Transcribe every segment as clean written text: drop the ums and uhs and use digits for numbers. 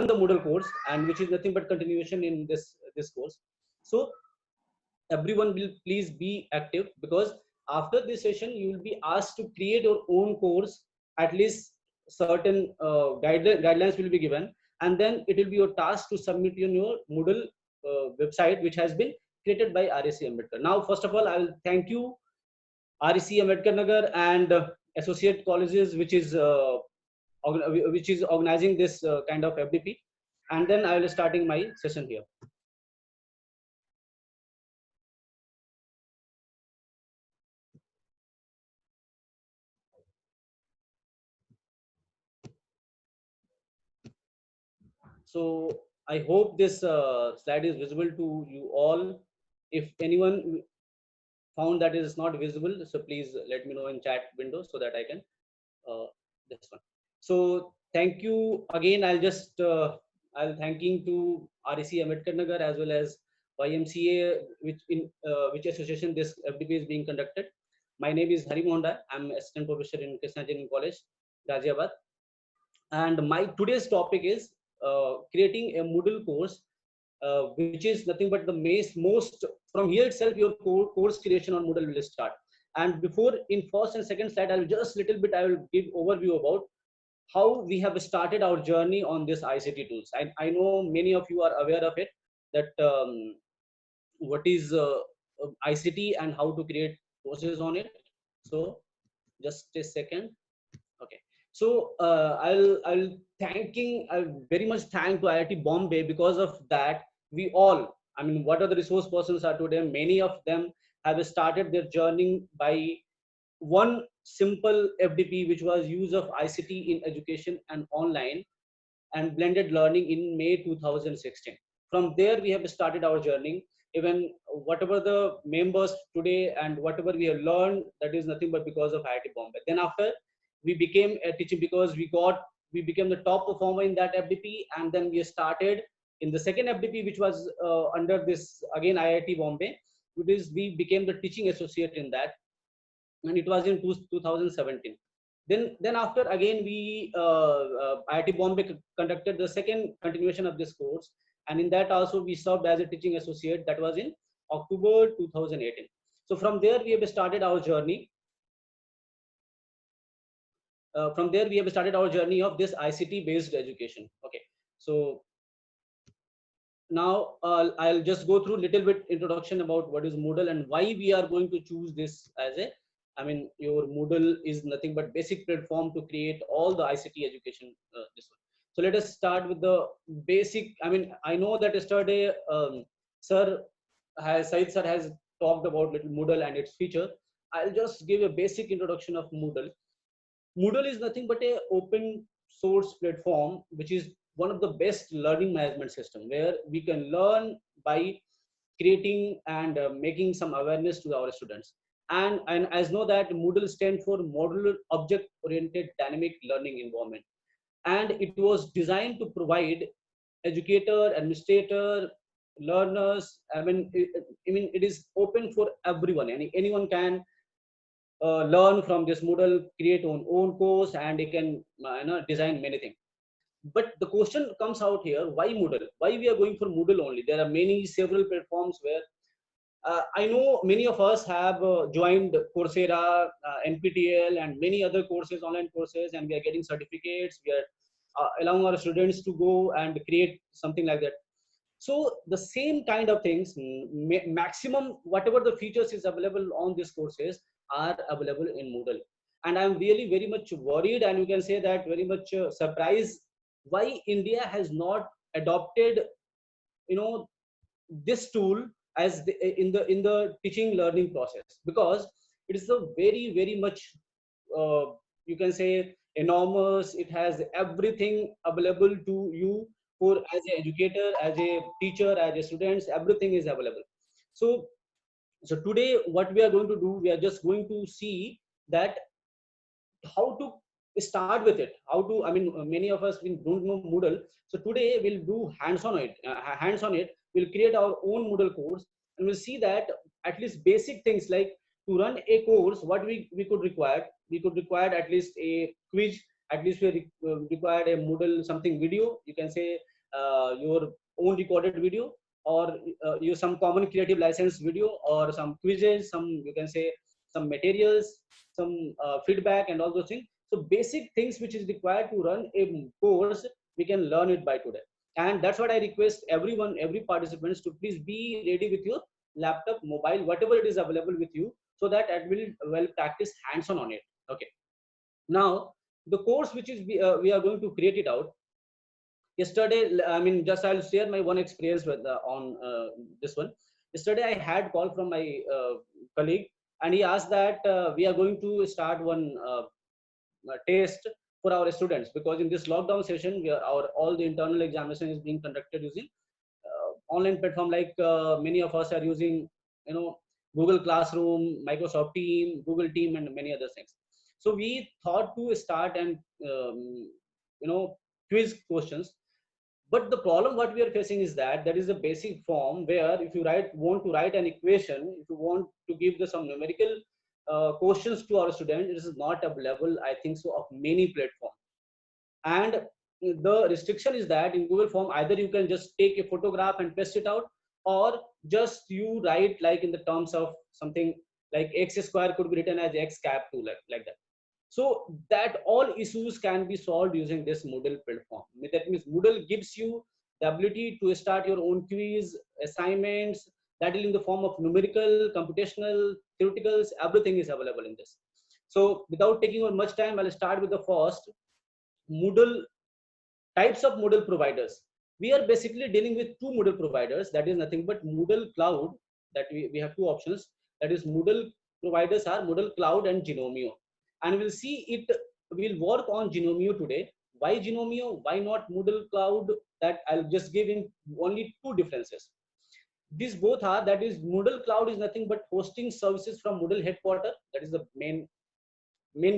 the Moodle course, and which is nothing but continuation in this course. So everyone will please be active, because after this session you will be asked to create your own course. At least certain guidelines will be given, and then it will be your task to submit in your Moodle website, which has been created by REC Ambedkar. Now, first of all, I will thank you, REC Ambedkar Nagar and associate colleges, which is organizing this kind of FDP, and then I will starting my session here. So I hope this slide is visible to you all. If anyone found that it is not visible, so please let me know in chat window so that I can this one. So thank you again. I'll thanking to REC Ambedkar Nagar as well as YMCA, which association this FDP is being conducted. My name is Hari Mohanda. I'm assistant professor in Krishna Engineering College, Ghaziabad, and my today's topic is creating a Moodle course, which is nothing but the most from here itself your course creation on Moodle will start. And before, in first and second slide, I will just little bit I will give overview about how we have started our journey on this ICT tools. I know many of you are aware of it, that what is ICT and how to create courses on it. So just a second. Okay. So I'll very much thank to IIT Bombay. Because of that, we all, I mean, what are the resource persons are today, many of them have started their journey by one simple FDP, which was use of ICT in education and online and blended learning in May 2016. From there, we have started our journey. Even whatever the members today and whatever we have learned, that is nothing but because of IIT Bombay. Then after, we became a teaching because we became the top performer in that FDP, and then we started in the second FDP, which was under this again IIT Bombay. We became the teaching associate in that, and it was in 2017. Then after again we IIT Bombay conducted the second continuation of this course, and in that also we served as a teaching associate. That was in October 2018. So from there we have started our journey. From there we have started our journey of this ICT based education. Okay, so now I'll just go through little bit introduction about what is Moodle and why we are going to choose this as a, I mean, your Moodle is nothing but basic platform to create all the ICT education. This one. So let us start with the basic. I mean, I know that yesterday Said sir has talked about little Moodle and its feature. I'll just give a basic introduction of Moodle. Moodle is nothing but a open source platform, which is one of the best learning management system, where we can learn by creating and making some awareness to our students. And as know that Moodle stand for Modular Object Oriented Dynamic Learning Environment, and it was designed to provide educator, administrator, learners. I mean, it is open for everyone. Anyone can learn from this Moodle, create own course, and they can design many things. But the question comes out here: why Moodle? Why we are going for Moodle only? There are several platforms where I know many of us have joined Coursera, NPTEL, and many other courses, online courses, and we are getting certificates. We are allowing our students to go and create something like that. So the same kind of things, maximum whatever the features is available on these courses are available in Moodle. And I'm really very much worried, and you can say that very much surprised why India has not adopted, this tool as in the teaching learning process, because it is a very much you can say enormous. It has everything available to you for as an educator, as a teacher, as a students. Everything is available. So today what we are going to do, we are just going to see that how to start with it, how to, I mean, many of us we don't know Moodle. So today we'll do hands on it. We'll create our own Moodle course, and we'll see that at least basic things, like to run a course, what we could require at least a quiz, At least we required a Moodle something video. You can say your own recorded video, or use some common creative license video, or some quizzes, some, you can say, some materials, some feedback and all those things. So basic things which is required to run a course, we can learn it by today. And that's what I request everyone, every participants, to please be ready with your laptop, mobile, whatever it is available with you, so that I will well practice hands-on on it. Okay. Now the course which is we are going to create it out. Yesterday, I mean, just I'll share my one experience with on this one. Yesterday I had call from my colleague, and he asked that we are going to start one test for our students, because in this lockdown session our all the internal examination is being conducted using online platform, like many of us are using, you know, Google Classroom, Microsoft Team, Google Team, and many other things. So we thought to start and you know, quiz questions. But the problem what we are facing is that there is a basic form where if you want to write an equation, if you want to give the some numerical questions to our student, it is not available, I think so, of many platforms. And the restriction is that in Google Form, either you can just take a photograph and paste it out, or just you write like in the terms of something like x square could be written as x cap 2, like that. So that all issues can be solved using this Moodle platform. That means Moodle gives you the ability to start your own quiz, assignments, that is in the form of numerical, computational, theoreticals, everything is available in this. So without taking on much time, I'll start with the first Moodle types of Moodle providers. We are basically dealing with two Moodle providers, that is nothing but Moodle Cloud, that we have two options. That is Moodle providers are Moodle Cloud and Genomio. And we'll see it will work on Genomio today. Why Genomio? Why not Moodle Cloud? That I'll just give in only two differences. These both are, that is Moodle Cloud is nothing but hosting services from Moodle headquarter. That is the main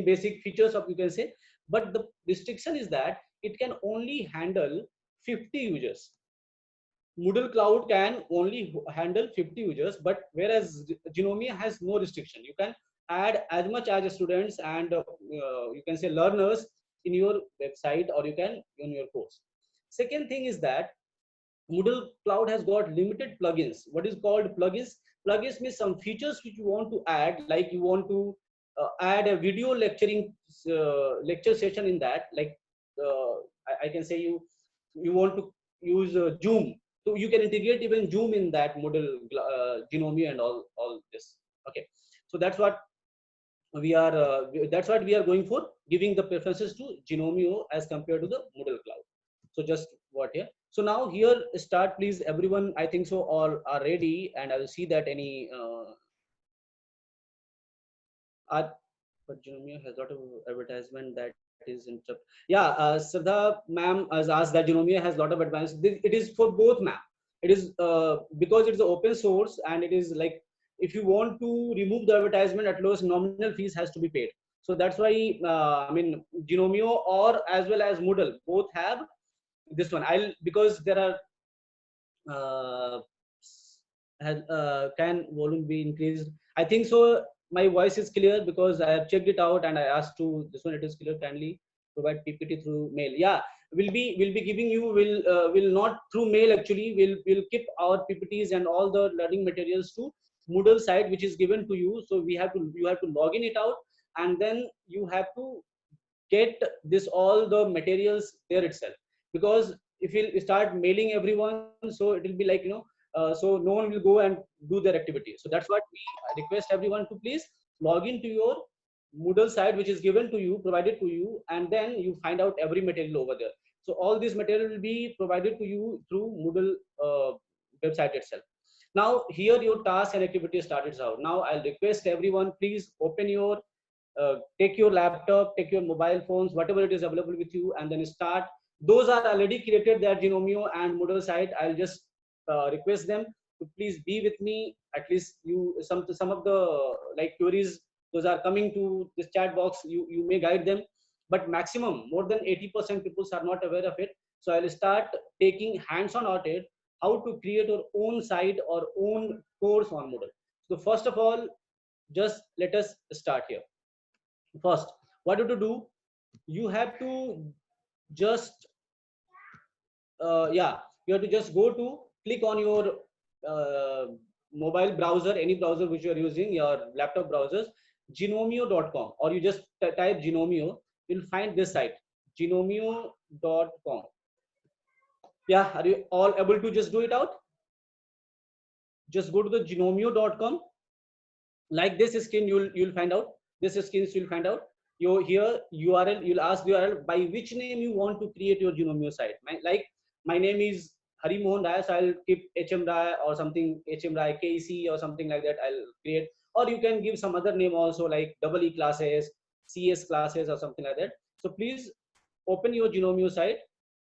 basic features of, you can say. But the restriction is that it can only handle 50 users. Moodle Cloud can only handle 50 users, but whereas Genomia has no restriction. You can add as much as students and you can say learners in your website, or you can in your course. Second thing is that Moodle Cloud has got limited plugins. What is called plugins? Plugins means some features which you want to add, like you want to add a video lecturing lecture session in that. Like I can say you want to use Zoom, so you can integrate even Zoom in that Moodle Genomia and all this. Okay, so that's what we are going for, giving the preferences to Genomio as compared to the Moodle Cloud. So just what here. So now here start, please everyone. I think so all are ready, and I will see that any but Genomio has a lot of advertisement that is interrupt. Yeah, Siddha ma'am has asked that Genomio has a lot of advantages. It is for both, ma'am. It is because it is open source, and it is like, if you want to remove the advertisement, at lowest nominal fees has to be paid. So that's why I mean Genomio or as well as Moodle both have this one. I'll, because there are can volume be increased? I think so. My voice is clear because I have checked it out and I asked to this one. It is clear. Kindly provide PPT through mail. Yeah, we'll be giving you, will not through mail actually. We'll keep our PPTs and all the learning materials to Moodle site, which is given to you. So you have to log in it out, and then you have to get this all the materials there itself. Because if you start mailing everyone, so it will be like, so no one will go and do their activity. So that's what we request everyone to please log into your Moodle site, which is given to you, provided to you, and then you find out every material over there. So all this material will be provided to you through Moodle website itself. Now here your task and activity started out. Now I'll request everyone, please open your take your laptop, take your mobile phones, whatever it is available with you, and then start. Those are already created, their Genomio and Moodle site. I'll just request them to please be with me. At least you some of the like queries, those are coming to this chat box. You may guide them, but maximum more than 80% people are not aware of it. So I'll start taking hands-on at it, how to create your own site or own course on Moodle. So first of all, just let us start here. First, what you to do, you have to just yeah, you have to just go to click on your uh, mobile browser, any browser which you are using, your laptop browsers, genomio.com, or you just type Genomio, you'll find this site, genomio.com. Yeah, are you all able to just do it out? Just go to the genomio.com. Like this screen, you'll find out this screen, you'll find out your here URL. You'll ask the URL by which name you want to create your Genomio site. Like my name is Hari Mohan Rai, so I'll keep HM Rai or something, HM Rai KC or something like that I'll create. Or you can give some other name also, like double E classes, CS classes or something like that. So please open your Genomio site.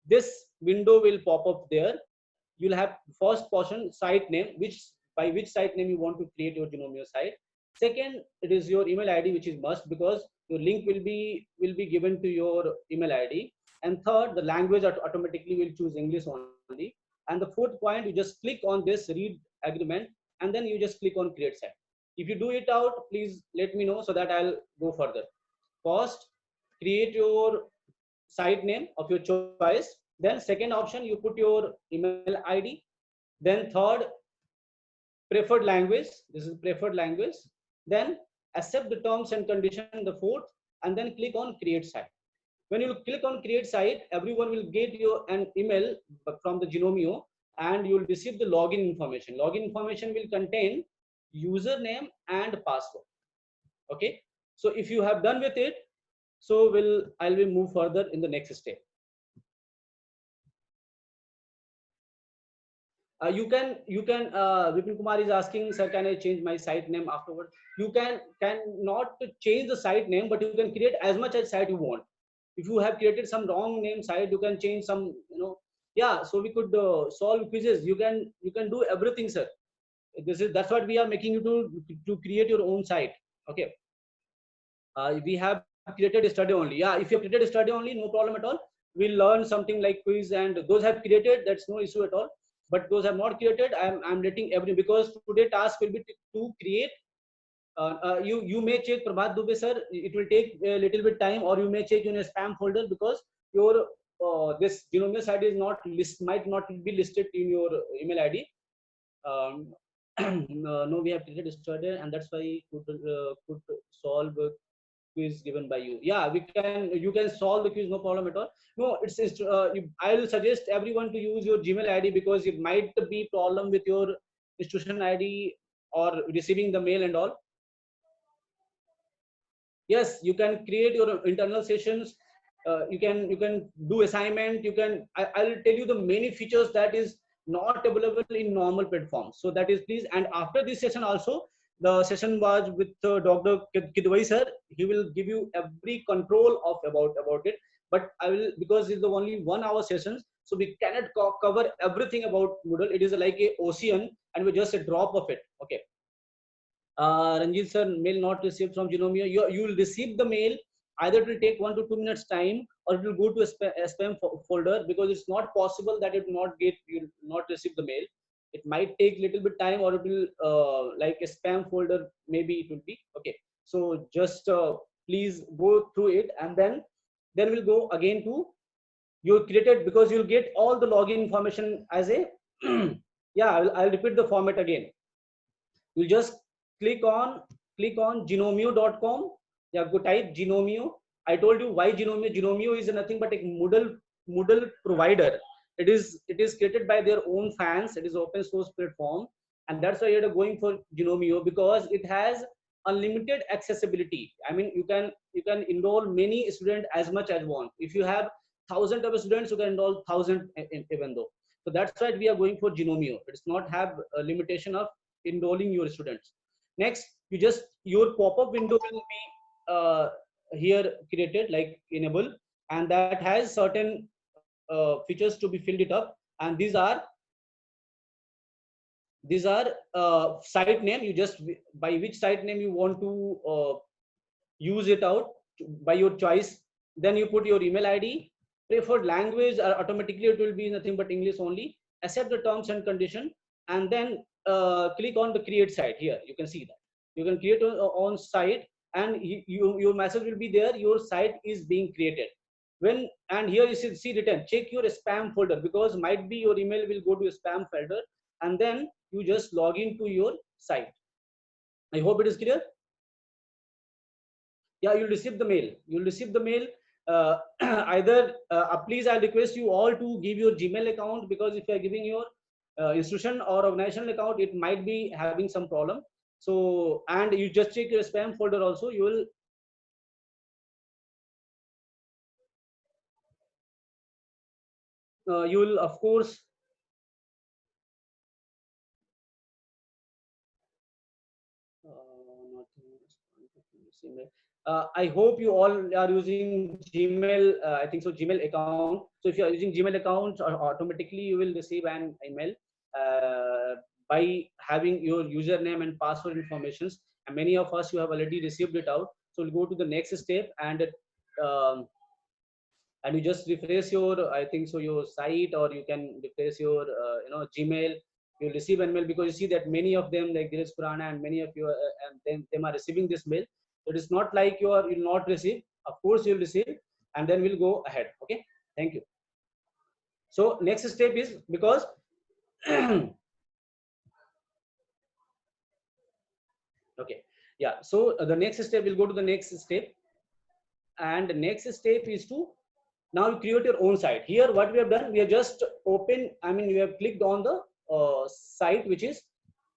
This window will pop up there. You'll have first portion, site name, which by which site name you want to create your Genomio site. Second, it is your email ID, which is must, because your link will be given to your email ID. And third, the language automatically will choose English only. And the fourth point, you just click on this read agreement, and then you just click on create site. If you do it out, please let me know so that I'll go further. First, create your site name of your choice. Then second option, you put your email ID. Then third, preferred language. This is preferred language. Then accept the terms and condition, the fourth, and then click on create site. When you click on create site, everyone will get your an email from the Genomio, and you will receive the login information. Login information will contain username and password. Okay. So if you have done with it, so I will move further in the next step. You can Vipin Kumar is asking, sir, can I change my site name afterward? You can not change the site name, but you can create as much as site you want. If you have created some wrong name site, you can change some, yeah. So we could solve quizzes. You can do everything, sir. That's what we are making you to create your own site. Okay. We have created a study only. Yeah, if you have created a study only, no problem at all. We'll learn something like quiz, and those have created, that's no issue at all. But those have not created, I'm letting everyone, because today task will be to create. You may check, Prabhat Dubey sir, it will take a little bit time, or you may check in a spam folder, because your this Genomio site is not might not be listed in your email ID. Um, no, we have created a study, and that's why could solve quiz given by you. Yeah, you can solve the quiz, no problem at all. No, I'll suggest everyone to use your Gmail ID, because it might be problem with your institution ID or receiving the mail and all. Yes, you can create your internal sessions. You can do assignment. I'll tell you the many features that is not available in normal platforms. So that is, please. And after this session also, the session was with Dr. Kidwai sir. He will give you every control of about it. But I will, because it's the only 1 hour sessions, so we cannot cover everything about Moodle. It is like a ocean, and we just a drop of it. Okay. Ranjit sir, mail not received from Genomio. You will receive the mail. Either it will take 1 to 2 minutes time, or it will go to a spam folder, because it's not possible that it will not get, you will not receive the mail. It might take little bit time, or it will like a spam folder, maybe it will be. Okay. So just please go through it, and then we'll go again to you created, because you'll get all the login information as a yeah, I'll repeat the format again. You just click on genomio.com. Yeah, go type Genomio. I told you why Genomio. Genomio is nothing but a Moodle provider. It is created by their own fans. It is open source platform, and that's why you're going for Genomio, because it has unlimited accessibility. I mean, you can enroll many students as much as want. If you have thousands of students, you can enroll thousand even though. So that's why we are going for Genomio. It does not have a limitation of enrolling your students. Next, your pop-up window will be here created, like enable, and that has certain features to be filled it up, and these are site name. You just, by which site name you want to use it out, by your choice. Then you put your email ID, preferred language, automatically it will be nothing but English only. Accept the terms and condition, and then click on the create site. Here you can see that you can create on site, and your message will be there, your site is being created. When, and here you should see written, check your spam folder, because might be your email will go to a spam folder, and then you just log into your site. I hope it is clear. Yeah, you'll receive the mail. You'll receive the mail. Either please, I request you all to give your Gmail account, because if you are giving your institution or organizational account, it might be having some problem. So, and you just check your spam folder also. You will of course. I hope you all are using Gmail. I think so, Gmail account. So if you are using Gmail account, automatically you will receive an email by having your username and password informations. And many of us, you have already received it out. So we'll go to the next step, um, and you just refresh your, I think so, your site, or you can refresh your Gmail. You'll receive an mail, because you see that many of them, like Girish Purana and many of you, and them are receiving this mail. So it is not like you'll not receive. Of course you'll receive, and then we'll go ahead. Okay, thank you. So next step is, because okay, yeah, so the next step, we'll go to the next step, and the next step is to, now you create your own site. Here what we have done, we have just open, I mean, we have clicked on the site which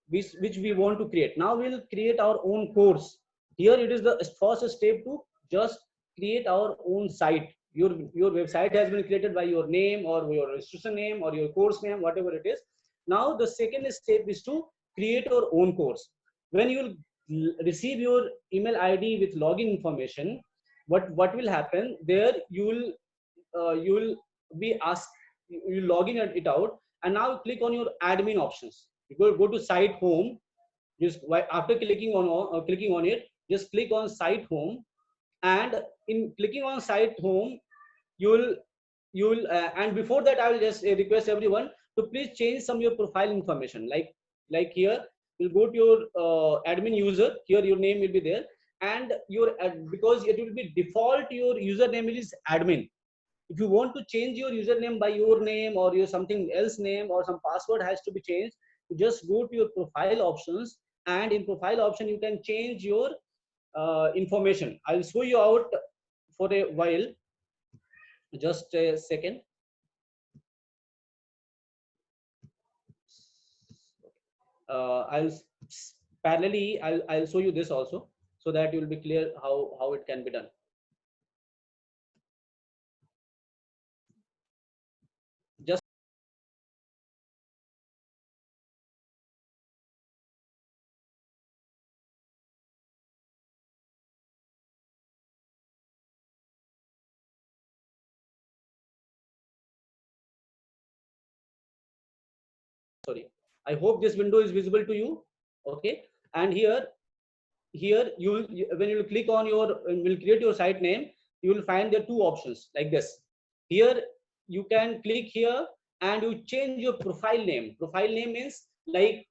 we want to create. Now we'll create our own course. Here it is the first step to just create our own site. Your website has been created by your name, or your institution name, or your course name, whatever it is. Now the second step is to create your own course. When you will receive your email ID with login information, what will happen there, you will be asked, you log in it out, and now click on your admin options. You go to site home. Just after clicking on it, just click on site home, and in clicking on site home, you'll and before that, I will just request everyone to please change some of your profile information. Like here, you'll go to your admin user. Here your name will be there, and your because it will be default, your username is admin. If you want to change your username by your name, or your something else name, or some password has to be changed, you just go to your profile options, and in profile option you can change your information. I'll show you out for a while, just a second. I'll parallelly, I'll show you this also, so that you will be clear how it can be done. Just sorry, I hope this window is visible to you. Okay, and here when you click on your, will create your site name, you will find there two options like this. Here you can click here, and you change your profile name. Profile name means, like,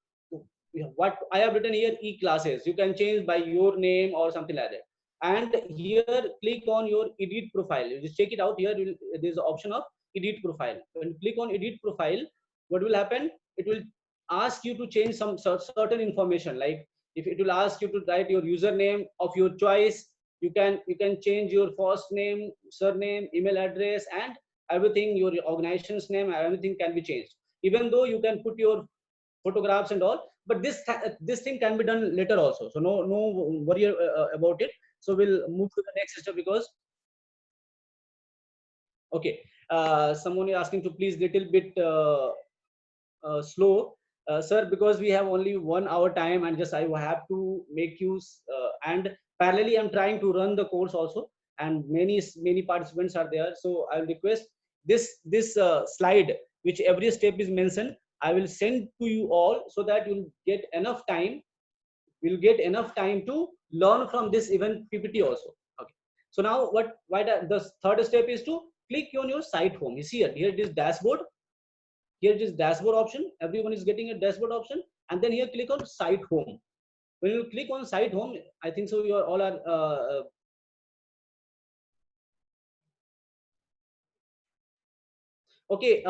what I have written here, e-classes, you can change by your name or something like that. And here click on your edit profile. You just check it out. Here there's an option of edit profile. When you click on edit profile, what will happen, it will ask you to change some certain information. Like, if it will ask you to write your username of your choice, you can change your first name, surname, email address, and everything, your organization's name, everything can be changed. Even though you can put your photographs and all, but this thing can be done later also, so no worry about it. So we'll move to the next step, because okay, someone is asking to please little bit slow, sir, because we have only 1 hour time, and just I have to make use, and parallelly I'm trying to run the course also, and many participants are there. So I'll request this slide, which every step is mentioned, I will send to you all, so that you'll get enough time, we'll get enough time to learn from this event PPT also. Okay, so now the third step is to click on your site home. You see here it is dashboard. Here it is dashboard option. Everyone is getting a dashboard option, and then here click on site home. When you click on site home, I think so you are all are okay.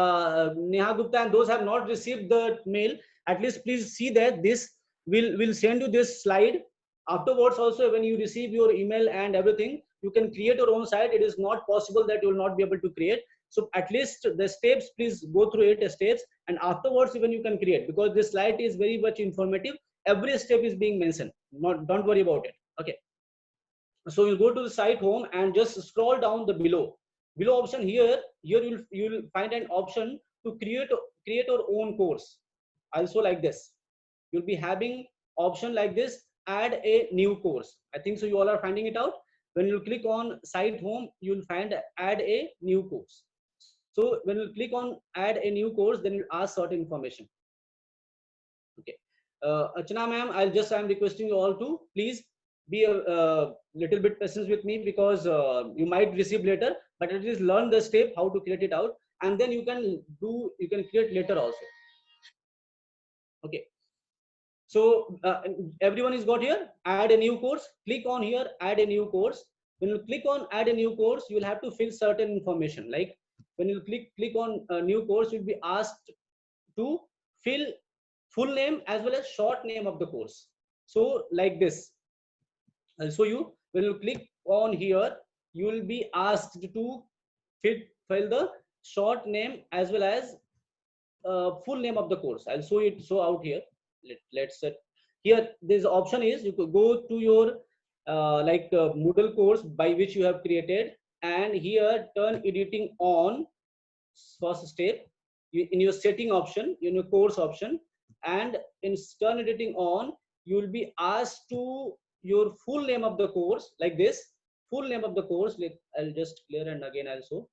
Neha Gupta and those have not received the mail, at least please see that this will send you this slide. Afterwards also, when you receive your email and everything, you can create your own site. It is not possible that you will not be able to create. So at least the steps, please go through it steps, and afterwards even you can create, because this slide is very much informative. Every step is being mentioned. Not, don't worry about it. Okay. So you go to the site home and just scroll down the below option. Here you'll find an option to create your own course. Also like this, you'll be having option like this, add a new course. I think so you all are finding it out. When you click on site home, you'll find add a new course. So when you click on add a new course, then you ask certain information. Okay. Achana ma'am, I'm requesting you all to please be a little bit patient with me, because you might receive later, but at least learn the step how to create it out, and then you can create later also. Okay. So everyone is got here, add a new course. Click on here, add a new course. When you click on add a new course, you will have to fill certain information. Like when you click on a new course, you'll be asked to fill full name as well as short name of the course. So like this, I'll show you. When you click on here, you will be asked to fill the short name as well as full name of the course. I'll show it so out here. Let's set here. This option is you could go to your Moodle course by which you have created, and here turn editing on. First step, in your setting option, in your course option, and in turn editing on, you will be asked to your full name of the course like this. Full name of the course. I'll just clear and again also.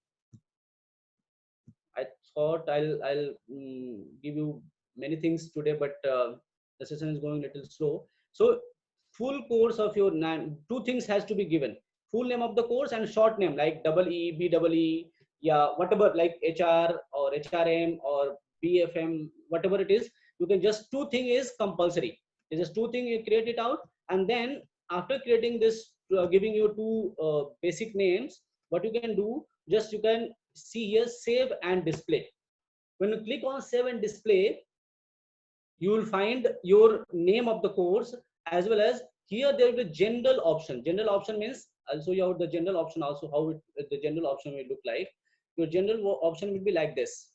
I thought I'll give you many things today, but the session is going a little slow. So full course of your name, two things has to be given: full name of the course and short name like double E, B double E, yeah, whatever, like HR or HRM or BFM, whatever it is. You can just, two thing is compulsory. It's just two thing, you create it out, and then after creating this, giving you two basic names, what you can do, just you can see here save and display. When you click on save and display, you will find your name of the course, as well as here there will be general option. General option means, I'll show you out the general option also, how the general option will look like. Your general option will be like this.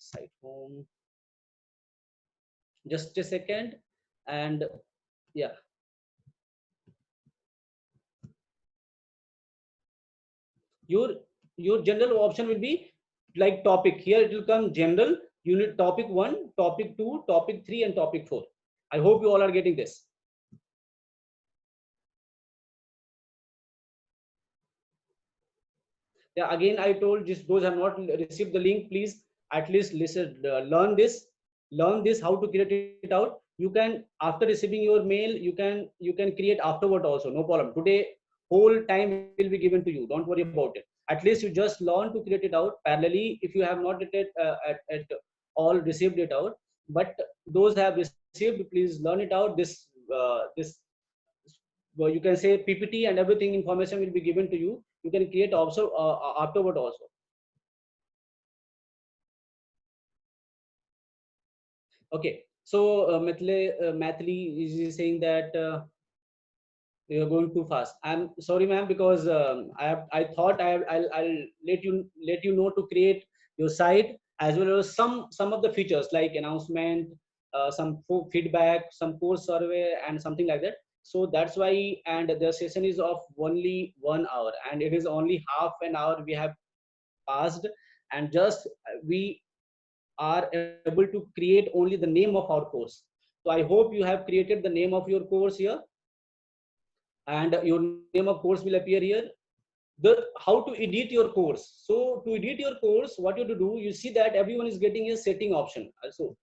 Site home, just a second. And yeah, your general option will be like topic. Here it will come general, unit topic 1, topic 2, topic 3, and topic 4. I hope you all are getting this. Yeah, again I told, just those have not received the link, please at least listen, learn this how to create it out. You can, after receiving your mail, you can create afterward also, no problem. Today whole time will be given to you, don't worry about it. At least you just learn to create it out parallelly, if you have not at all received it out. But those have received, please learn it out. This well, you can say PPT and everything information will be given to you. You can create also afterward also. Okay. So Mathli is saying that you are going too fast. I'm sorry, ma'am, because I thought I'll let you know to create your site, as well as some of the features like announcement, some feedback, some course survey, and something like that. So that's why, and the session is of only 1 hour, and it is only half an hour we have passed, and just we are able to create only the name of our course. So I hope you have created the name of your course here, and your name of course will appear here. The how to edit your course. So to edit your course, what you have to do, you see that everyone is getting a setting option also.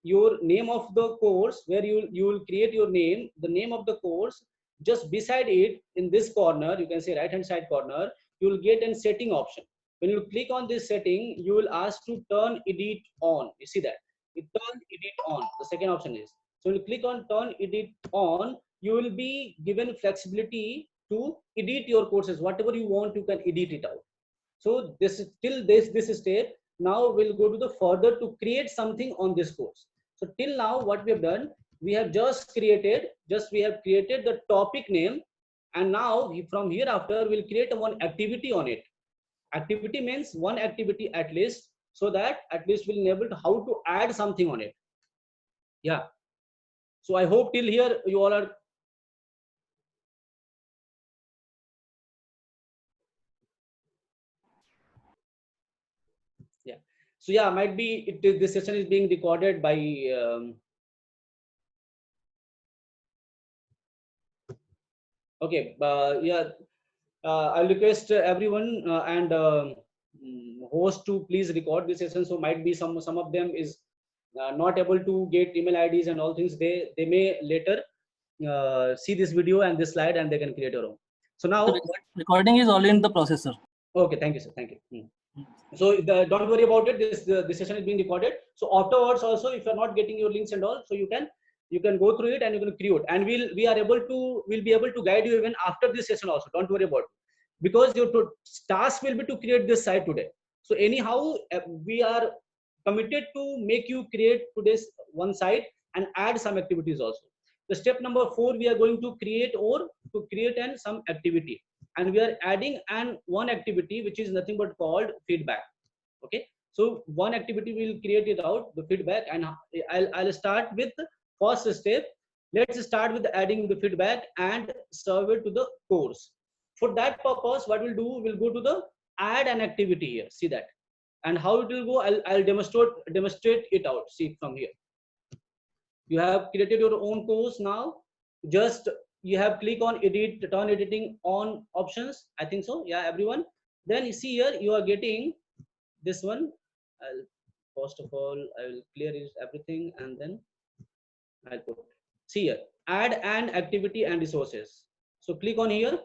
Your name of the course, where you will create your name, the name of the course, just beside it in this corner, you can say right hand side corner, you will get a setting option. When you click on this setting, you will ask to turn edit on. You see that it turn edit on, the second option is. So we'll click on turn edit on. You will be given flexibility to edit your courses. Whatever you want, you can edit it out. So this is till this step. Now we'll go to the further to create something on this course. So till now, what we have done, we have we have created the topic name, and now from here after we'll create one activity on it. Activity means one activity at least, so that at least we'll be able to how to add something on it. Yeah. So I hope till here you all are. Yeah. So yeah, might be this session is being recorded by. Okay. Yeah. I'll request everyone and host to please record this session. So might be some of them is not able to get email IDs and all things. They may later see this video and this slide and they can create your own. So now recording is already in the process, sir. Okay, thank you, sir. Thank you. So don't worry about it. This session is being recorded. So afterwards also, if you're not getting your links and all, so you can go through it and you can create. And we'll be able to guide you even after this session also. Don't worry about it, because your task will be to create this site today. So anyhow, we are committed to make you create today's one site and add some activities also. The step number 4, we are going to create and some activity, and we are adding one activity which is nothing but called feedback. Okay, so one activity will create it out, the feedback, and I'll start with first step. Let's start with adding the feedback and serve it to the course. For that purpose, what we'll do, we'll go to the add an activity here. See that, and how it will go, I'll demonstrate it out. See from here, you have created your own course. Now just you have click on edit, turn editing on options, I think so. Yeah, everyone. Then you see here you are getting this one. First of all, I will clear everything, and then I'll put, see here, add an activity and resources. So click on here,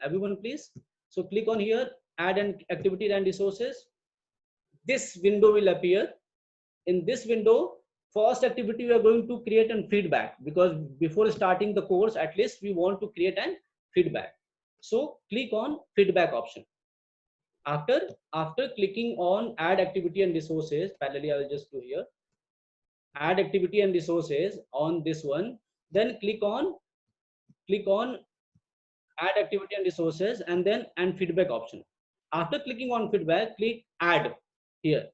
everyone please. So click on here, add an activity and resources. This window will appear. In this window, first activity we are going to create a feedback, because before starting the course, at least we want to create an feedback. So click on feedback option. After clicking on add activity and resources, parallelly I will just do here, add activity and resources on this one. Then click on add activity and resources, and then feedback option. After clicking on feedback, click add here.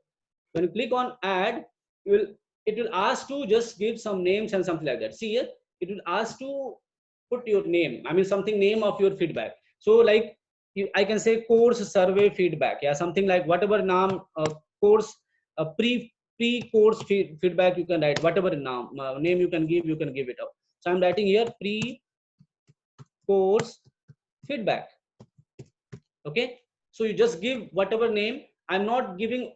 When you click on add, it will ask to just give some names and something like that. See here, it will ask to put your name, I mean something, name of your feedback. So like I can say course survey feedback, yeah, something like whatever name, course pre-course feedback, you can write whatever name you can give it out. So I'm writing here pre-course feedback. Okay, so you just give whatever name. I'm not giving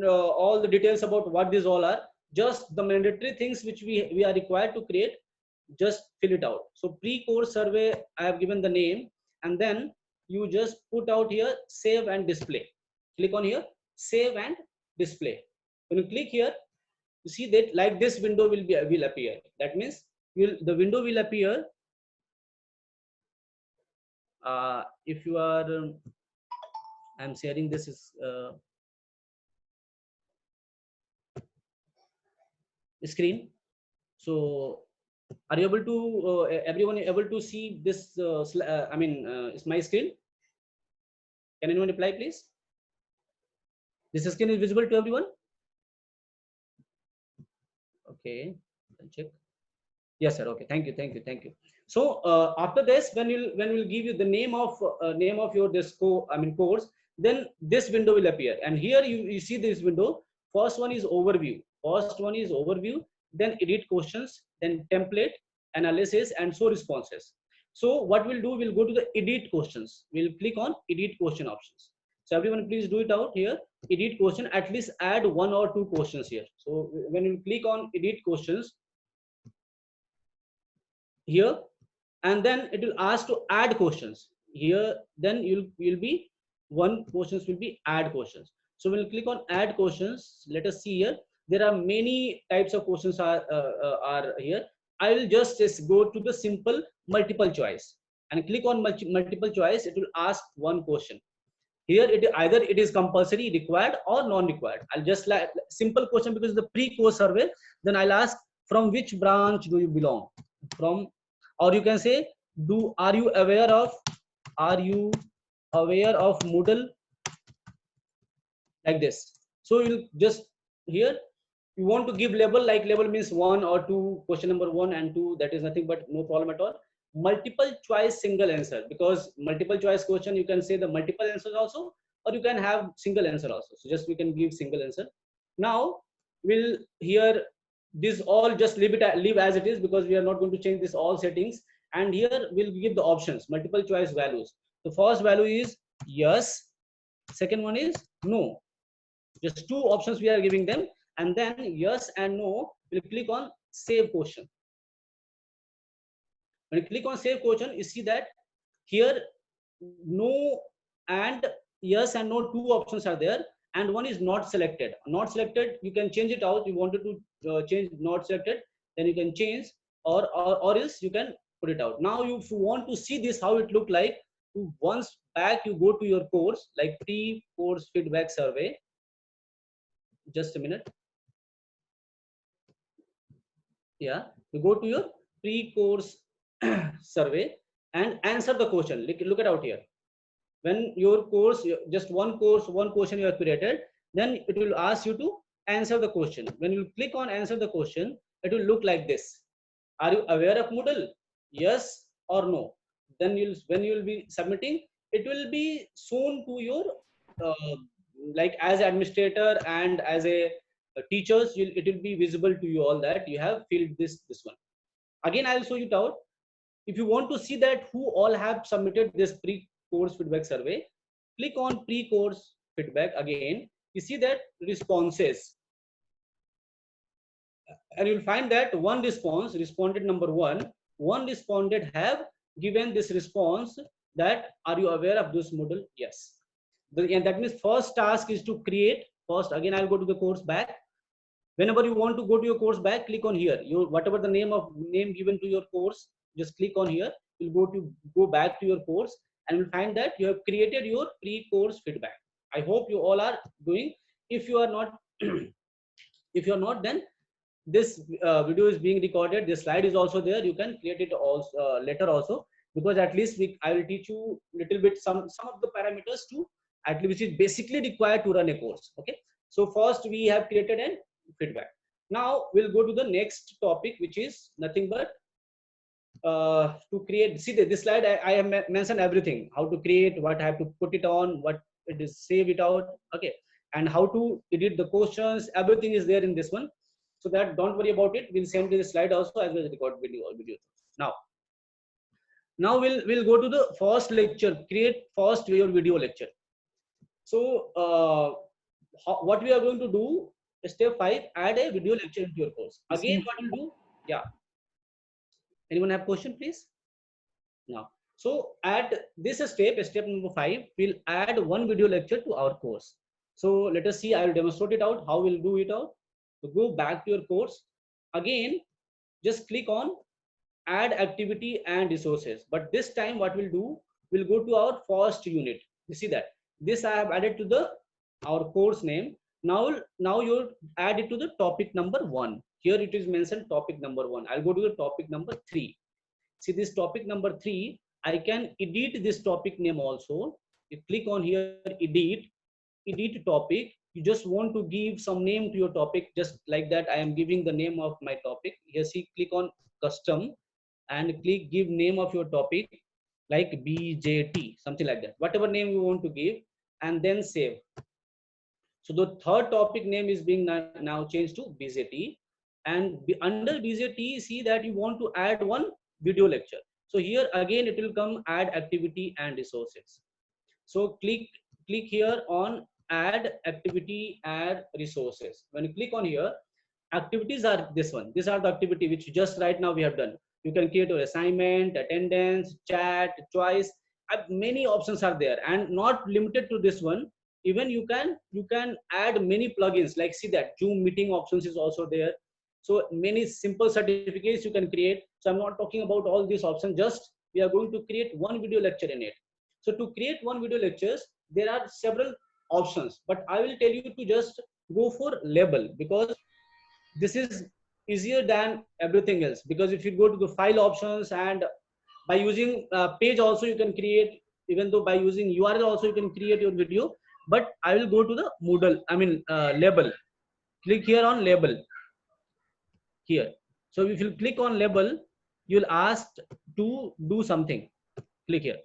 all the details about what these all are, just the mandatory things which we are required to create. Just fill it out. So pre-course survey, I have given the name, and then you just put out here save and display. Click on here, save and display. When you click here, you see that like this window will appear. That means the window will appear if you are I'm sharing this is screen. So are you able to everyone able to see this I mean is my screen? Can anyone reply please? This screen is visible to everyone? Okay, I'll check. Yes sir. Okay, thank you. So after this, when we'll give you the name of your course, then this window will appear, and here you see this window. First one is overview, then edit questions, then template, analysis, and show responses. So what we'll do, we'll go to the edit questions. We'll click on edit question options. So everyone please do it out here. Edit question, at least add 1 or 2 questions here. So when you click on edit questions here, and then it will ask to add questions here, then you'll be one questions will be add questions. So we'll click on add questions. Let us see here, There are many types of questions are here. I will just go to the simple multiple choice and click on multiple choice. It will ask one question. Here it either it is compulsory, required, or non-required. I'll just like simple question because the pre-course survey. Then I'll ask from which branch do you belong from, or you can say are you aware of Moodle, like this. So you'll just here you want to give label, like label means 1 or 2, question number 1 and 2, that is nothing but no problem at all. Multiple choice single answer, because multiple choice question you can say the multiple answers also, or you can have single answer also. So just we can give single answer. Now we'll here this all just leave as it is, because we are not going to change this all settings. And here we'll give the options, multiple choice values. The first value is yes, second one is no. Just two options we are giving them, and then yes and no. We'll click on save question. When you click on save question, you see that here no and yes and no, two options are there, and one is not selected. Not selected, you can change it out. You wanted to change not selected, then you can change, or else you can put it out. Now if you want to see this how it look like, once back you go to your course, like pre-course feedback survey. Just a minute. Yeah, you go to your pre-course survey and answer the question. Look at out here. When your course, just one question you have created, then it will ask you to answer the question. When you click on answer the question, it will look like this. Are you aware of Moodle? Yes or no. Then when you will be submitting, it will be shown to your like as administrator and as a teachers. It will be visible to you all that you have filled this one. Again, I will show you it out. If you want to see that who all have submitted this pre-course feedback survey, click on pre-course feedback again. You see that responses, and you'll find that one response responded number one responded have given this response that are you aware of this Moodle? Yes. And that means first task is to create. First, again, I'll go to the course back. Whenever you want to go to your course back, click on here. Whatever the name given to your course, just click on here. You'll go back to your course, and you'll find that you have created your pre-course feedback. I hope you all are doing. If you are not, if you are not, then this video is being recorded. This slide is also there. You can create it also later also, because at least I will teach you little bit some of the parameters too, at least which is basically required to run a course. Okay. So first we have created a feedback. Now we'll go to the next topic, which is nothing but to create. See this slide, I have mentioned everything, how to create, what I have to put it on, what it is, save it out. Okay. And how to edit the questions, everything is there in this one. So that don't worry about it. We'll send you the slide also as well as record video. Now we'll go to the first lecture, create first your video lecture. So what we are going to do, step 5, add a video lecture into your course. Again, what we'll do, yeah. Anyone have question, please? Now, so at this step number 5, we'll add one video lecture to our course. So let us see, I will demonstrate it out, how we'll do it out. So go back to your course. Again, just click on add activity and resources. But this time what we'll do, we'll go to our first unit. You see that this I have added to our course name. Now you add it to the topic number 1. Here it is mentioned topic number 1. I'll go to the topic number 3. See this topic number 3, I can edit this topic name also. You click on here, edit topic. You just want to give some name to your topic, just like that. I am giving the name of my topic. Here, see, click on custom and click give name of your topic, like BJT, something like that. Whatever name you want to give, and then save. So the third topic name is being now changed to BJT, and under BJT, see that you want to add one video lecture. So here again it will come add activity and resources. So click here on add activity, add resources. When you click on here, activities are this one. These are the activity which just right now we have done. You can create your assignment, attendance, chat, choice. Many options are there, and not limited to this one. even you can add many plugins, like see that Zoom meeting options is also there. So many simple certificates you can create. So I'm not talking about all these options, just we are going to create one video lecture in it. So to create one video lectures, there are several options, but I will tell you to just go for label, because this is easier than everything else. Because if you go to the file options, and by using page also you can create, even though by using URL also you can create your video, but I will go to the Moodle, label. Click here on label here. So if you click on label, you'll asked to do something. Click here.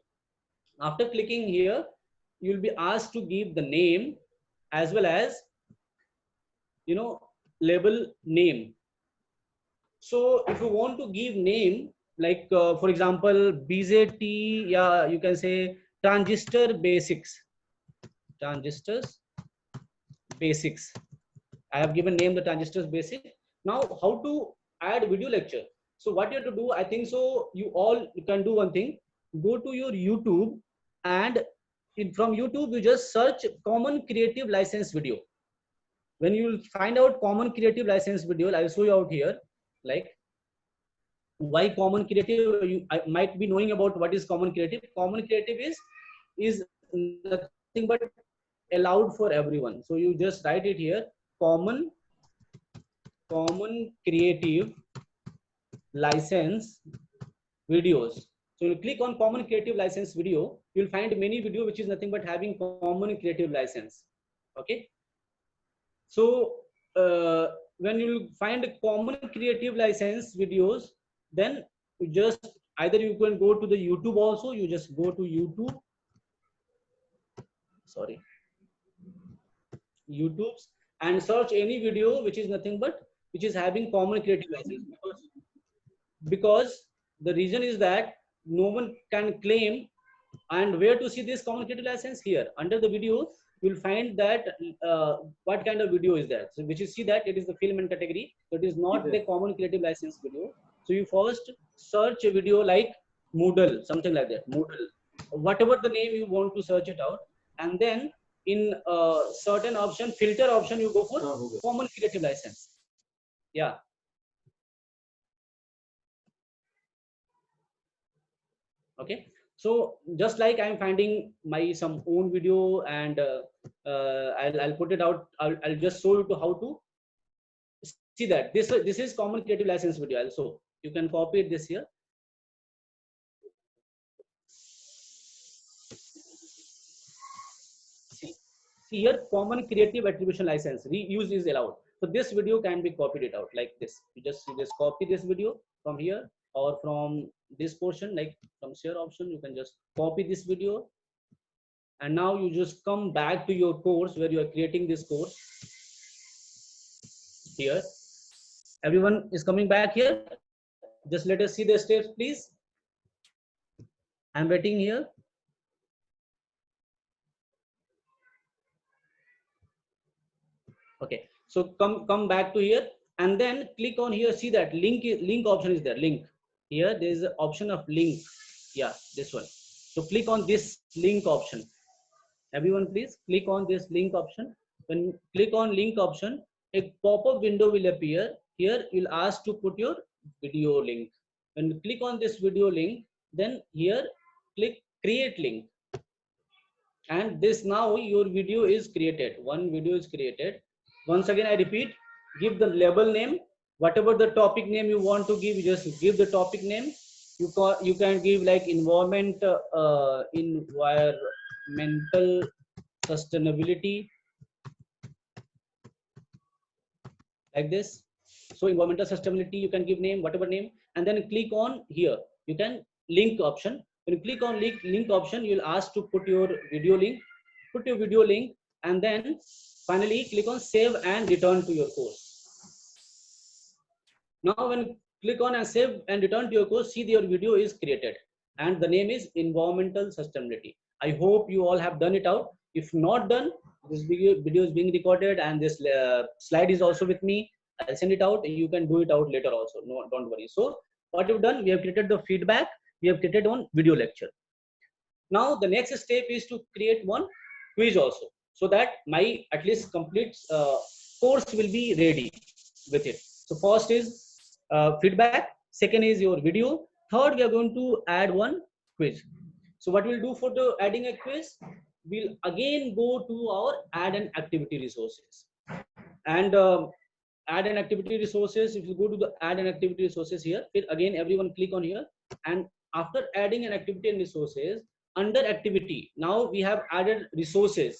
After clicking here, you'll be asked to give the name, as well as label name. So if you want to give name, like for example BZT, yeah, you can say transistor basics. Transistors basics. I have given name the transistors basic. Now how to add video lecture? So what you have to do, I think so you can do one thing. Go to your YouTube, and from YouTube you just search common creative license video. When you will find out common creative license video, I'll show you out here. Like, why common creative? I might be knowing about what is common creative. Common creative is nothing but allowed for everyone. So you just write it here, common creative license videos. So you click on common creative license video, you'll find many video which is nothing but having common creative license. Okay. So when you find common creative license videos, then you just either you can go to the YouTube also. You just go to YouTube. Sorry. YouTube's, and search any video which is nothing but which is having common creative license, because the reason is that no one can claim. And where to see this common creative license? Here under the video you'll find that what kind of video is that. So which you see that it is the film and category, so it is not the common creative license video. So you first search a video like Moodle, something like that, Moodle, whatever the name you want to search it out, and then in certain option, filter option, you go for common creative license. Yeah. Okay. So just like I'm finding my some own video, and I'll put it out. I'll just show you to how to see that this is common creative license video. Also, you can copy it this here. See here, common creative attribution license reuse is allowed. So this video can be copied it out like this. You just copy this video from here, or from this portion, like from share option, you can just copy this video. And now you just come back to your course where you are creating this course. Here, everyone is coming back here. Just let us see the steps, please. I'm waiting here. Okay, so come back to here, and then click on here. See that link option is there. Link here. There is an option of link. Yeah, this one. So click on this link option. Everyone, please click on this link option. When you click on link option, a pop-up window will appear. Here you'll ask to put your video link. When you click on this video link, then here click create link, and this now your video is created. One video is created. Once again I repeat, give the label name, whatever the topic name you want to give, you just give the topic name. You can give like environmental sustainability, like this. So environmental sustainability, you can give name, whatever name, and then click on here. You can link option. When you click on link option, you'll ask to put your video link. Put your video link, and then finally click on save and return to your course. Now when you click on and save and return to your course, see your video is created, and the name is environmental sustainability. I hope you all have done it out. If not done, this video is being recorded, and this slide is also with me. I'll send it out. You can do it out later also. No, don't worry. So what you've done, we have created the feedback. We have created one video lecture. Now the next step is to create one quiz also. so that my at least complete course will be ready with it. So first is feedback, second is your video, third we are going to add one quiz. So what we'll do for the adding a quiz, we'll again go to our add an activity resources, and add an activity resources. If you go to the add an activity resources here, again everyone click on here, and after adding an activity and resources, under activity now we have added resources,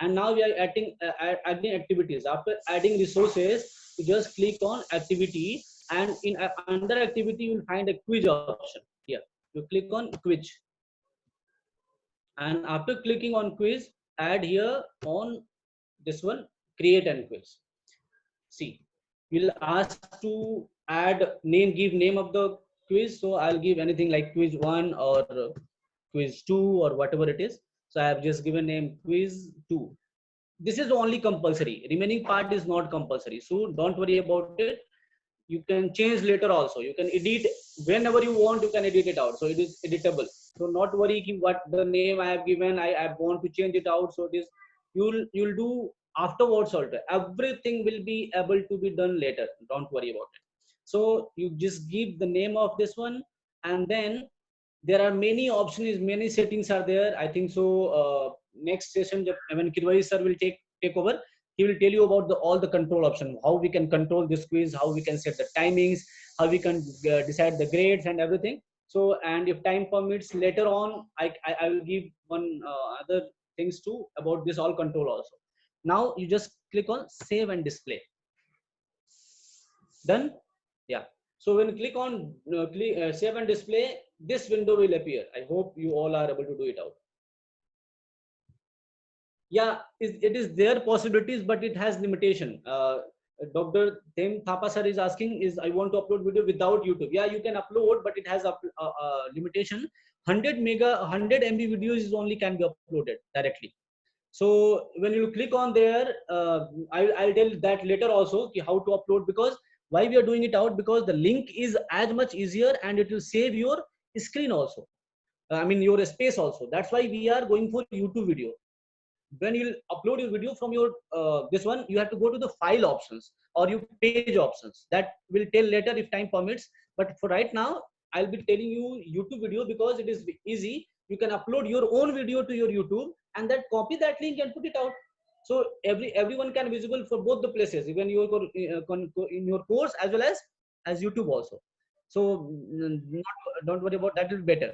and now we are adding activities. After adding resources, you just click on activity, and in under activity you will find a quiz option here. You click on quiz, and after clicking on quiz, add here on this one, create and quiz. See, we'll ask to add name, give name of the quiz. So I'll give anything like quiz 1 or quiz 2 or whatever it is. So I have just given name quiz 2. This is only compulsory. Remaining part is not compulsory. So don't worry about it. You can change later also. You can edit whenever you want. You can edit it out. So it is editable. So not worry what the name I have given. I want to change it out. So it is you'll do afterwards also. Everything will be able to be done later. Don't worry about it. So you just give the name of this one, and then there are many options, many settings are there. I think so. Next session, when Kirwai sir will take over, he will tell you about all the control option, how we can control this quiz, how we can set the timings, how we can decide the grades and everything. So, and if time permits later on, I will give one other things too about this all control also. Now you just click on save and display. Done. Yeah. So when you click on save and display, this window will appear. I hope you all are able to do it out. Yeah, it is there possibilities, but it has limitation. Dr. Them Thapa sir is asking, is I want to upload video without YouTube. Yeah, you can upload, but it has a limitation. 100 MB videos only can be uploaded directly. So when you click on there, I'll tell that later also how to upload, because why we are doing it out, because the link is as much easier and it will save your screen also. I mean your space also. That's why we are going for YouTube video. When you upload your video from your this one, you have to go to the file options or your page options. That will tell later if time permits. But for right now, I'll be telling you YouTube video because it is easy. You can upload your own video to your YouTube and then copy that link and put it out. So everyone can visible for both the places, even your in your course as well as YouTube also. So don't worry about that. Will be better.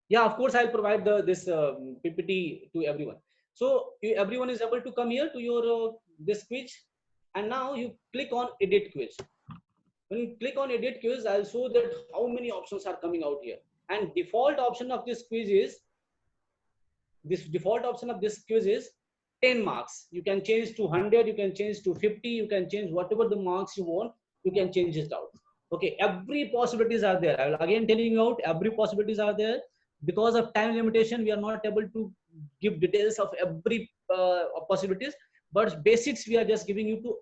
Yeah, of course I'll provide this PPT to everyone. So everyone is able to come here to your this quiz, and now you click on edit quiz. When you click on edit quiz, I'll show that how many options are coming out here. And default option of this quiz is 10 marks. You can change to 100, you can change to 50, you can change whatever the marks you want. You can change it out. Okay, every possibilities are there. I will again telling you out, every possibilities are there. Because of time limitation, we are not able to give details of every possibilities, but basics we are just giving you to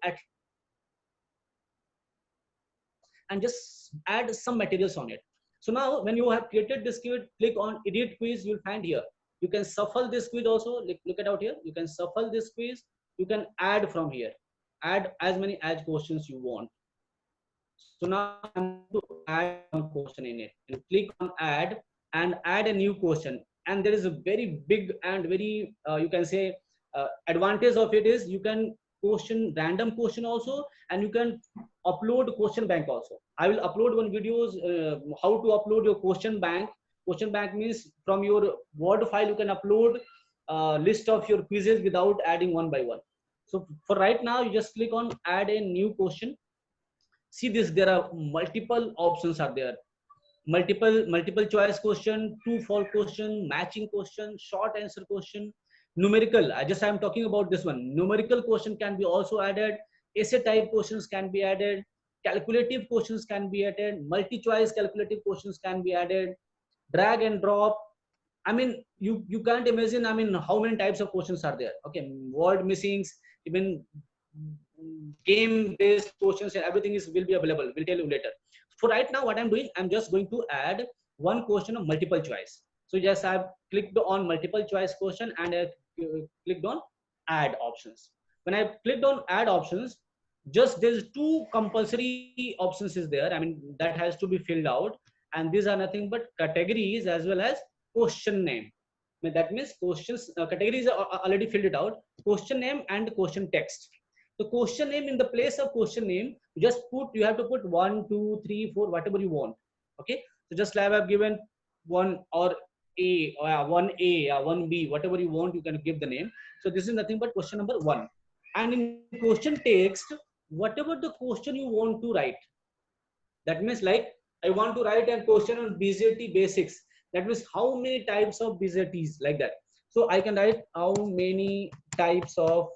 and just add some materials on it. So now when you have created this quiz, click on edit quiz. You'll find here you can shuffle this quiz also. Look at out here, you can shuffle this quiz. You can add from here, add as many as questions you want. So now I'm going to add one question in it, and click on add and add a new question. And there is a very big and very you can say advantage of it is you can random question also, and you can upload question bank also. I will upload one videos how to upload your question bank. Question bank means from your Word file you can upload list of your quizzes without adding one by one. So for right now, you just click on add a new question. See this, there are multiple options are there. Multiple choice question, true false question, matching question, short answer question, numerical. I'm talking about this one. Numerical question can be also added. Essay type questions can be added. Calculative questions can be added. Multi-choice calculative questions can be added. Drag and drop. I mean, you can't imagine. I mean, how many types of questions are there? Okay, word missings, even game-based questions, and everything will be available. We'll tell you later. For right now, what I'm doing, I'm just going to add one question of multiple choice. So just I've clicked on multiple choice question and I clicked on add options. When I clicked on add options, just there's two compulsory options is there. I mean, that has to be filled out, and these are nothing but categories as well as question name. That means questions categories are already filled it out. Question name and question text. The question name, in the place of question name, you have to put 1, 2, 3, 4, whatever you want. Okay, so just like I've given one or A or 1A or 1B, whatever you want, you can give the name. So this is nothing but question number 1. And in question text, whatever the question you want to write. That means like I want to write a question on BJT basics. That means how many types of BJTs, like that. So I can write how many types of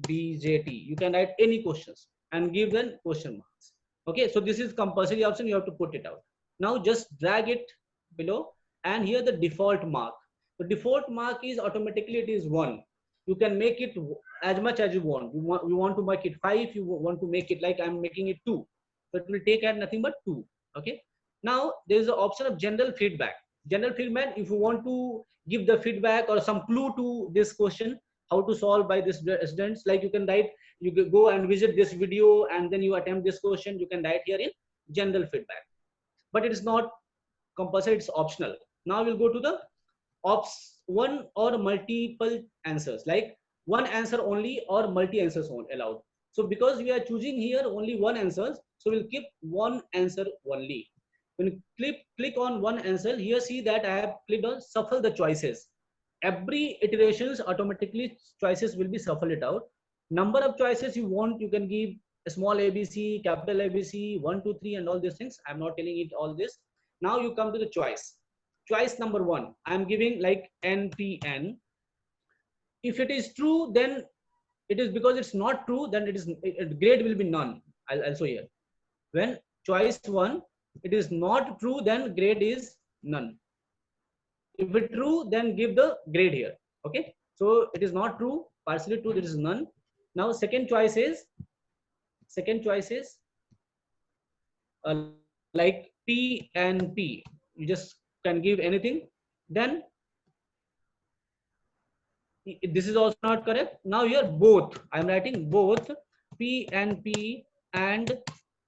BJT. You can write any questions and give them question marks. Okay, so this is compulsory option. You have to put it out. Now just drag it below, and here the default mark. The default mark is automatically it is 1. You can make it as much as you want. You want to make it 5. You want to make it like I'm making it 2. So it will take at nothing but 2. Okay. Now there is the option of general feedback. General feedback, if you want to give the feedback or some clue to this question, how to solve by this students, like you can write, you go and visit this video and then you attempt this question, you can write here in general feedback. But it is not compulsory, it's optional. Now we'll go to the one or multiple answers, like one answer only or multi answers allowed. So because we are choosing here only one answer, so we'll keep one answer only. When you click on one answer, here see that I have clicked on shuffle the choices. Every iterations automatically choices will be shuffled it out. Number of choices you want, you can give a small ABC, capital ABC, 1, 2, 3, and all these things. I'm not telling it all this. Now you come to the choice. Choice number 1, I'm giving like NPN. If it is true, then it is, because it's not true, then grade will be none. I'll show here. When choice 1, it is not true, then grade is none. If it's true, then give the grade here. Okay, so it is not true, partially true, there is none. Now second choice is like P and P. You just can give anything. Then this is also not correct. Now here both, I'm writing both P and P and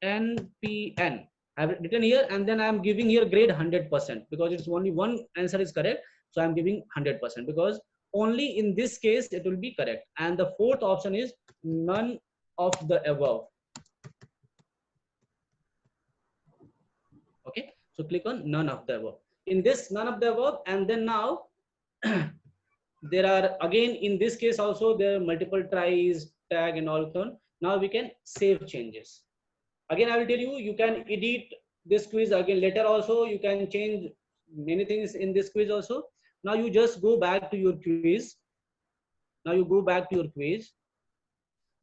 NPN. I've written here, and then I'm giving here grade 100% because it's only one answer is correct. So I'm giving 100% because only in this case it will be correct. And the fourth option is none of the above. Okay, so click on none of the above. In this none of the above, and then now there are again in this case also there are multiple tries, tag, and all done. Now we can save changes. Again, I will tell you, you can edit this quiz again later also. You can change many things in this quiz also. Now you just go back to your quiz. Now you go back to your quiz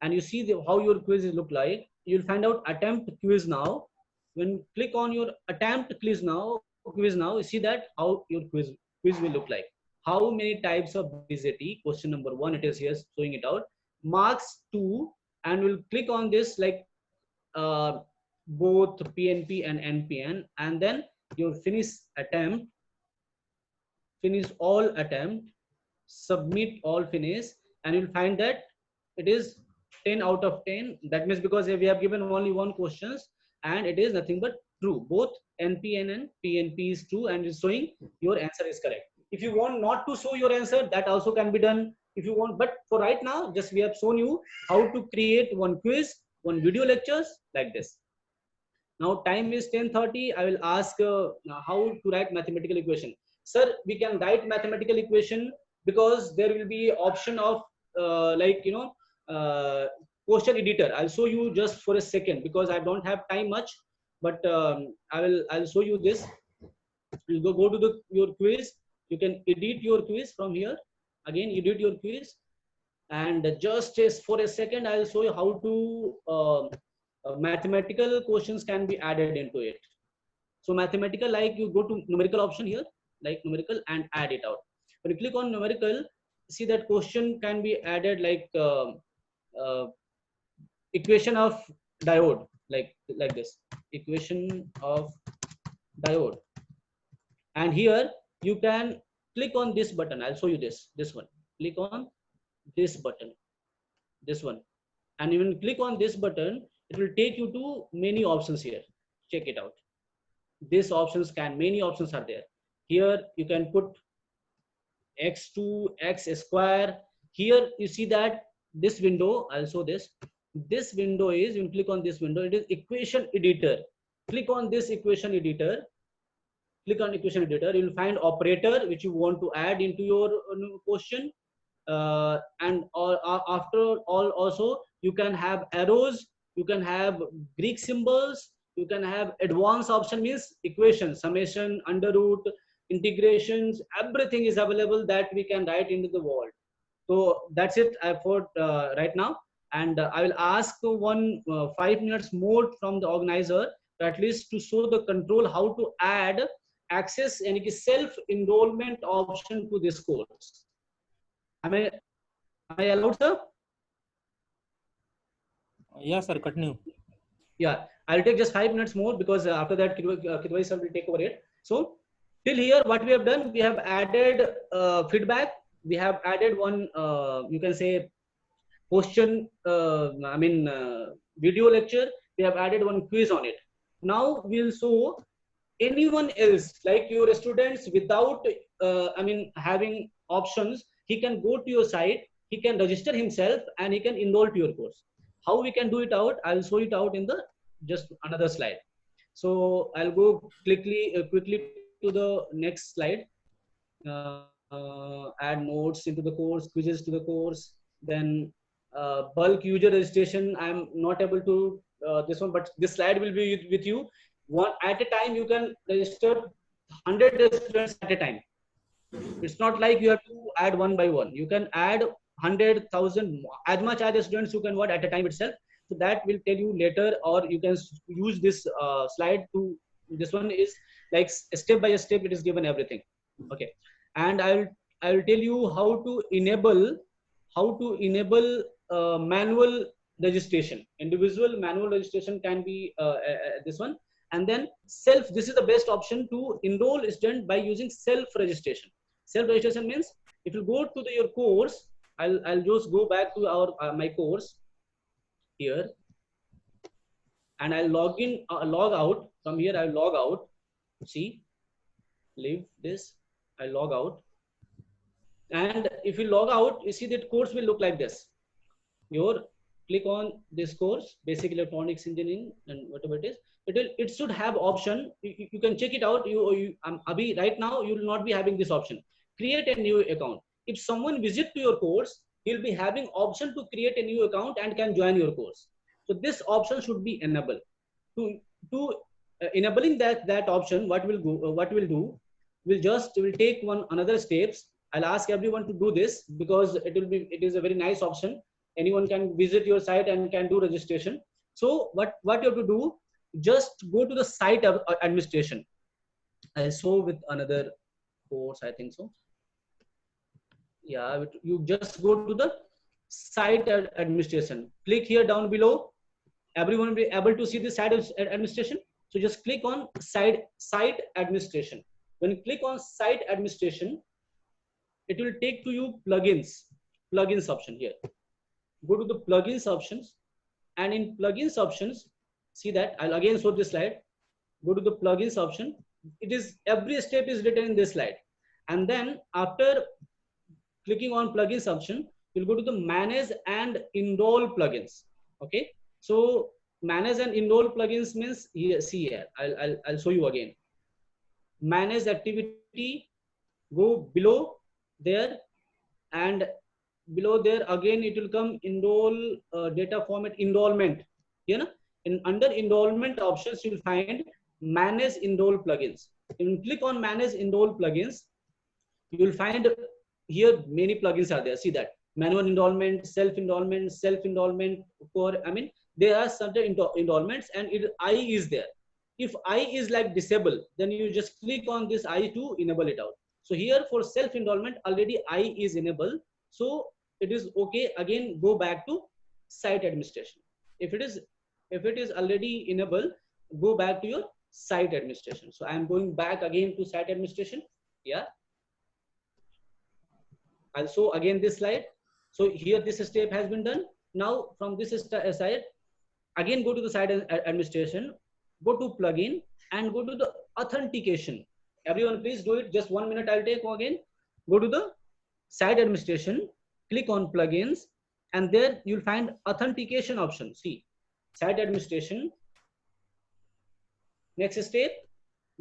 and you see how your quiz look like. You'll find out attempt quiz now. When you click on your attempt quiz now, you see that how your quiz will look like. How many types of BJT? Question number 1, it is here showing it out. Marks 2, and we'll click on this like both PNP and NPN, and then you finish attempt, finish all attempt, submit all finish, and you'll find that it is 10 out of 10. That means because we have given only one questions and it is nothing but true. Both NPN and PNP is true and is showing your answer is correct. If you want not to show your answer, that also can be done if you want. But for right now, just we have shown you how to create one quiz, one video lectures like this. Now time is 10:30. I will ask how to write mathematical equation. Sir, we can write mathematical equation because there will be option of question editor. I'll show you just for a second because I don't have time much, but I'll show you this. You go to your quiz. You can edit your quiz from here. Again, edit your quiz, and just for a second, I'll show you how to mathematical questions can be added into it. So mathematical, like you go to numerical option here, like numerical, and add it out. When you click on numerical, see that question can be added like equation of diode, like this equation of diode. And here you can click on this button. I'll show you this one. Click on this button, this one, and even click on this button, it will take you to many options here. Check it out. These options can, many options are there. Here you can put x2, x square. Here you see that this window, I'll show this window is, you click on this window, it is equation editor. Click on this equation editor. Click on equation editor, you will find operator which you want to add into your question. And after all, also you can have arrows, you can have Greek symbols, you can have advanced option, means equation, summation, under root, integrations, everything is available that we can write into the wall. So that's it for right now. And I will ask 5 minutes more from the organizer, at least to show the control how to add access and self enrollment option to this course. Am I allowed, sir? Yeah, sir, continue. Yeah, I'll take just 5 minutes more, because after that Kidwai sir will take over it. So till here what we have done, we have added feedback, we have added one you can say question, video lecture, we have added one quiz on it. Now we'll show anyone else, like your students, without having options, he can go to your site, he can register himself, and he can enroll to your course. How we can do it out, I'll show it out in the just another slide. So I'll go quickly to the next slide. Add notes into the course, quizzes to the course, then bulk user registration. I'm not able to this one, but this slide will be with you. One at a time you can register 100 students at a time. It's not like you have to add one by one. You can add 100,000, as much as the students you can what at a time itself. So that will tell you later, or you can use this slide to, this one is like step by step, it is given everything. Okay, and I will tell you how to enable manual registration. Individual manual registration can be this one. And then self, this is the best option to enroll student by using self registration. Self registration means if you go to your course, I'll just go back to our my course here, and I'll log in, log out from here. I'll log out. See, leave this. I log out, and if you log out, you see that course will look like this. Your click on this course, basic electronics engineering, and whatever it is, it should have option. You can check it out. Abhi, right now you will not be having this option. Create a new account. If someone visit to your course, he'll be having option to create a new account and can join your course. So this option should be enabled. To enabling that option, what we'll do, we'll take another steps. I'll ask everyone to do this, because it is a very nice option. Anyone can visit your site and can do registration. So what you have to do, just go to the site administration. I'll show with another course, I think so. Yeah, you just go to the site administration. Click here down below. Everyone will be able to see the site administration. So just click on site administration. When you click on site administration, it will take to you plugins option here. Go to the plugins options, and in plugins options, see that I'll again show this slide. Go to the plugins option. It is, every step is written in this slide. And then after clicking on plugins option, you'll go to the manage and enroll plugins. Okay, so manage and enroll plugins means here, see here, I'll show you again. Manage activity, go below there, and below there again it will come enroll data format enrollment. You know, under enrollment options you will find manage enroll plugins. If you click on manage enroll plugins, you will find here many plugins are there. See that manual enrollment, self enrollment for, there are certain enrollments, and I is there. If I is like disable, then you just click on this I to enable it out. So here for self enrollment already I is enabled, so it is okay. Again go back to site administration. If it is already enabled, go back to your site administration. So I am going back again to site administration. Yeah. Also again this slide. So here this step has been done. Now from this side, again go to the site administration, go to plugin and go to the authentication. Everyone please do it. Just 1 minute I'll take again. Go to the site administration, click on plugins, and there you'll find authentication option. See, site administration. Next step,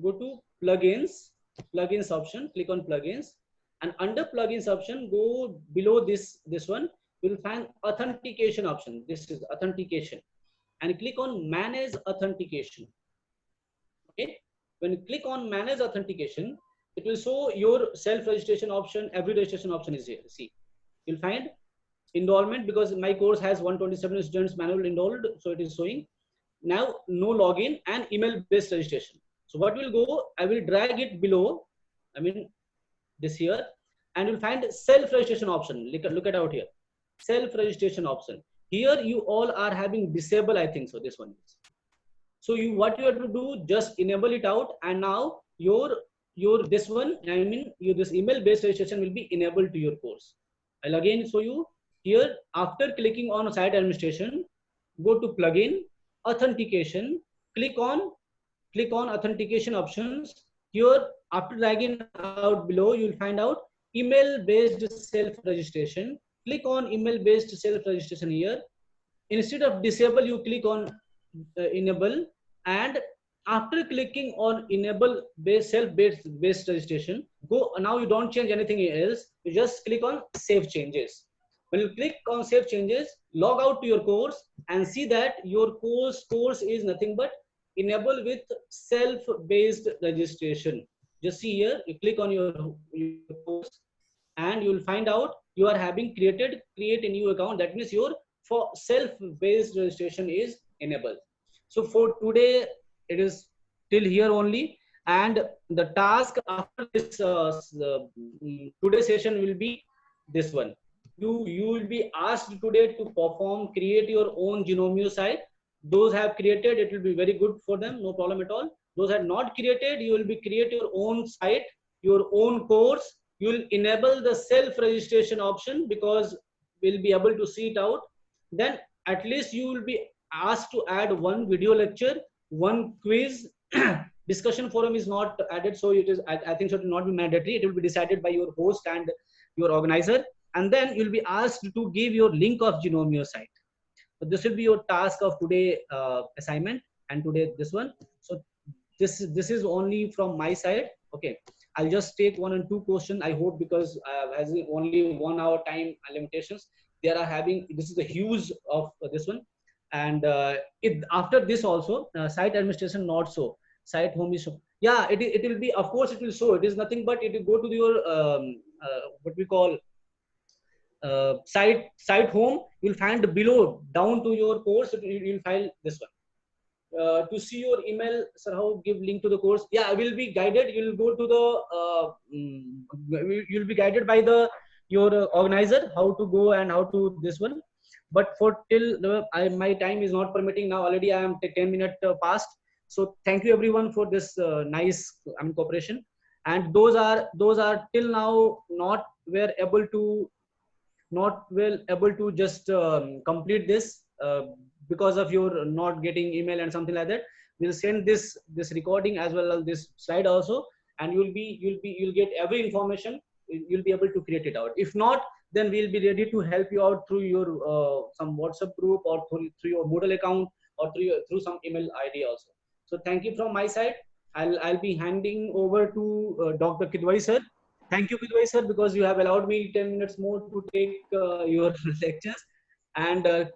go to plugins option, click on plugins, and under plugins option, go below this one, you'll find authentication option. This is authentication, and click on manage authentication. Okay, when you click on manage authentication, it will show your self registration option. Every registration option is here. See, you'll find enrollment, because my course has 127 students manual enrolled, so it is showing. Now no login and email based registration. So what will go, I will drag it below, I mean this here, and you'll find self registration option. Look at out here, self registration option. Here you all are having disable, I think so, this one is. So what you have to do, just enable it out, and now your this one, I mean this email based registration will be enabled to your course. I'll again show you here. After clicking on site administration, go to plugin, authentication, click on authentication options. Here after dragging out below, you'll find out email based self registration. Click on email based self registration here. Instead of disable, you click on enable, and after clicking on enable self based registration, go. Now you don't change anything else, you just click on save changes. When you click on save changes, log out to your course and see that your course is nothing but enable with self based registration. Just see here, you click on your course and you'll find out you are having create a new account. That means your for self based registration is enabled. So for today it is till here only, and the task after this today's session will be this one. You will be asked today to create your own Genomio site. Those have created, it will be very good for them, no problem at all. Those have not created, you will be create your own site, your own course. You will enable the self registration option, because we'll be able to see it out. Then at least you will be asked to add one video lecture, one quiz. Discussion forum is not added, so it is, I think so it will not be mandatory. It will be decided by your host and your organizer. And then you'll be asked to give your link of Genomio site. So this will be your task of today assignment, and today this one. So this is only from my side. Okay, I'll just take 1 and 2 questions, I hope, because as only 1 hour time limitations, they are having. This is the huge of this one, and after this also site administration not so, site home is so. Yeah, it will be, of course it will show. It is nothing but it will go to your what we call site home. You'll find below down to your course, you'll find this one. To see your email, sir, how give link to the course? Yeah, I will be guided. You'll go to the you'll be guided by your organizer how to go and how to this one. But for till my time is not permitting now. Already I am 10 minutes past. So thank you everyone for this nice cooperation. And those are till now not able to just complete this because of your not getting email and something like that. We'll send this recording as well as this slide also, and you'll get every information. You'll be able to create it out. If not, then we'll be ready to help you out through your some WhatsApp group, or through your Moodle account, or through some email ID also. So thank you from my side. I'll be handing over to Dr. Kidwai sir. Thank you, Kidwai sir, because you have allowed me 10 minutes more to take your lectures. And Kidwai